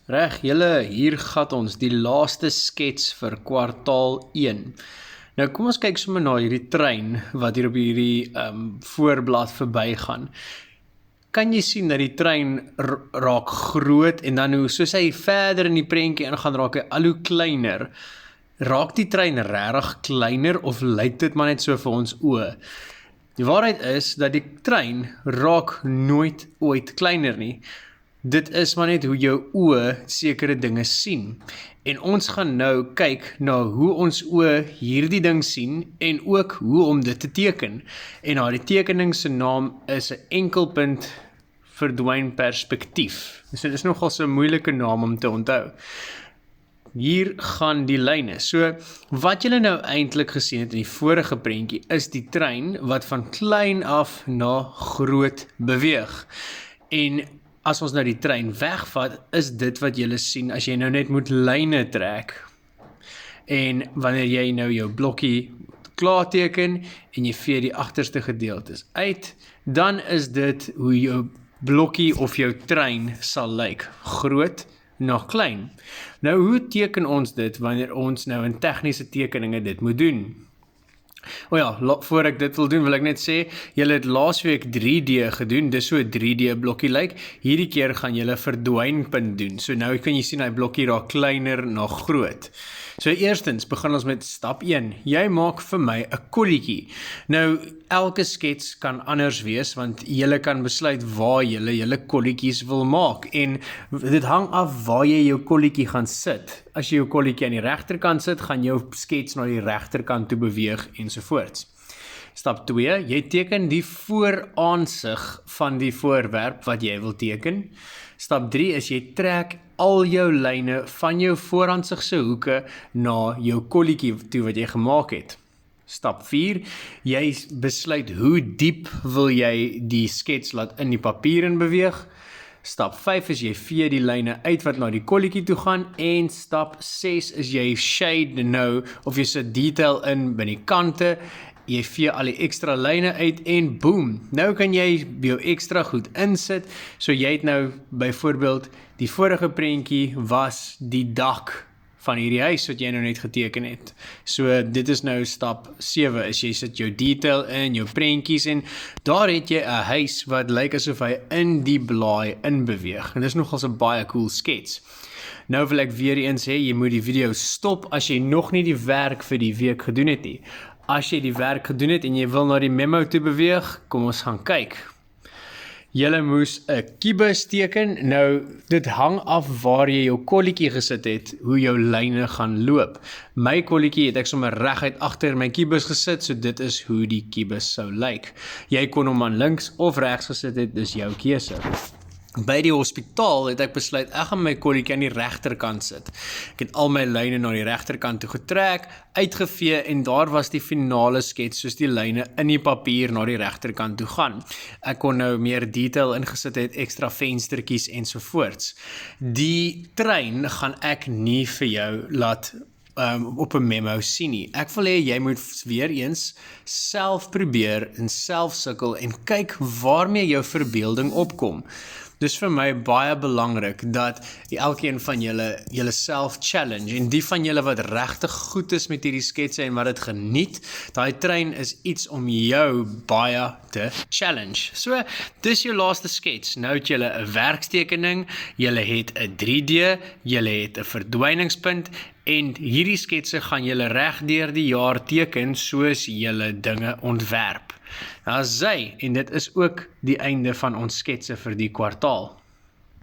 Reg, julle, hier gaan ons die laaste skets vir kwartaal 1. Nou kom ons kyk sommer na hierdie trein wat hier op hierdie voorblad verbygaan. Kan jy sien dat die trein raak groot en dan hoe soos hy verder in die prentjie ingaan raak hy al hoe kleiner. Raak die trein regtig kleiner of lyk dit maar net so vir ons oë? Die waarheid is dat die trein raak nooit ooit kleiner nie. Dit is maar net hoe jou oë sekere dinge sien. En ons gaan nou kyk na hoe ons oë hierdie ding sien en ook hoe om dit te teken. En die tekening se naam is 'n enkelpunt verdwyn perspektief. So dit is nogal so 'n moeilike naam om te onthou. Hier gaan die lyne. So wat julle nou eintlik gesien het in die vorige prentjie is die trein wat van klein af na groot beweeg. En as ons nou die trein wegvat, is dit wat julle sien as jy nou net moet lyne trek. En wanneer jy nou jou blokkie klaar teken en jy vee die agterste gedeeltes uit, dan is dit hoe jou blokkie of jou trein sal lyk. Groot na klein. Nou hoe teken ons dit wanneer ons nou in tegniese tekeninge dit moet doen? O ja, voor ek dit wil doen, wil ek net sê, julle het laasweek 3D gedoen, dis so 'n 3D blokkie lyk. Hierdie keer gaan julle verdwynpunt doen. So nou kan jy sien hy blokkie raak kleiner na groot. So eerstens begin ons met stap 1. Jy maak vir my 'n kolletjie. Nou elke skets kan anders wees want julle kan besluit waar julle kolletjies wil maak en dit hang af waar jy jou kolletjie gaan sit. As jy jou kolletjie aan die regterkant sit, gaan jou skets na die regterkant toe beweeg ensovoorts. Stap 2, jy teken die vooraansig van die voorwerp wat jy wil teken. Stap 3 is jy trek al jou lyne van jou vooraansig se hoeke na jou kolletjie toe wat jy gemaak het. Stap 4, jy besluit hoe diep wil jy die skets laat in die papier in beweeg. Stap 5 is jy vee die lyne uit wat na die kolletjie toe gaan en stap 6 is jy shade nou of jy sit detail in by die kante. Jy vee al die ekstra lyne uit en boom, nou kan jy jou ekstra goed insit. So jy het nou byvoorbeeld die vorige prentjie was die dak van hierdie huis wat jy nou net geteken het. So dit is nou stap 7, is jy sit jou detail in, jou prentjies en daar het jy 'n huis wat lyk asof hy in die blaai inbeweeg. En dis nogals 'n baie cool skets. Nou wil ek weer eens sê, jy moet die video stop as jy nog nie die werk vir die week gedoen het nie. As jy die werk gedoen het en jy wil na die memo toe beweeg, kom ons gaan kyk. Julle moes 'n kubus teken. Nou, dit hang af waar jy jou kolletjie gesit het, hoe jou lyne gaan loop. My kolletjie het ek sommer reguit agter my kubus gesit, so dit is hoe die kubus sou lyk. Jy kon hom aan links of regs gesit het, dis jou keuse. By die hospitaal het ek besluit, ek gaan my kolletjie aan die regterkant sit. Ek het al my lyne na die regterkant toe getrek, uitgevee en daar was die finale skets soos die lyne in die papier na die regterkant toe gaan. Ek kon nou meer detail ingesit het, ekstra venstertjies ensovoorts. Die trein gaan ek nie vir jou laat op 'n memo sien nie. Ek wil hê jy moet weer eens self probeer en self sukkel en kyk waarmee jou verbeelding opkom. Dis vir my baie belangrik dat elkeen van julle self challenge en die van julle wat regtig goed is met hierdie sketse en wat dit geniet, daai trein is iets om jou baie te challenge. So, dis jou laaste skets. Nou het julle 'n werkstekening, julle het 'n 3D, julle het 'n verdwyningspunt en hierdie sketse gaan julle reg deur die jaar teken soos julle dinge ontwerp. Nou, en dit is ook die einde van ons sketse vir die kwartaal.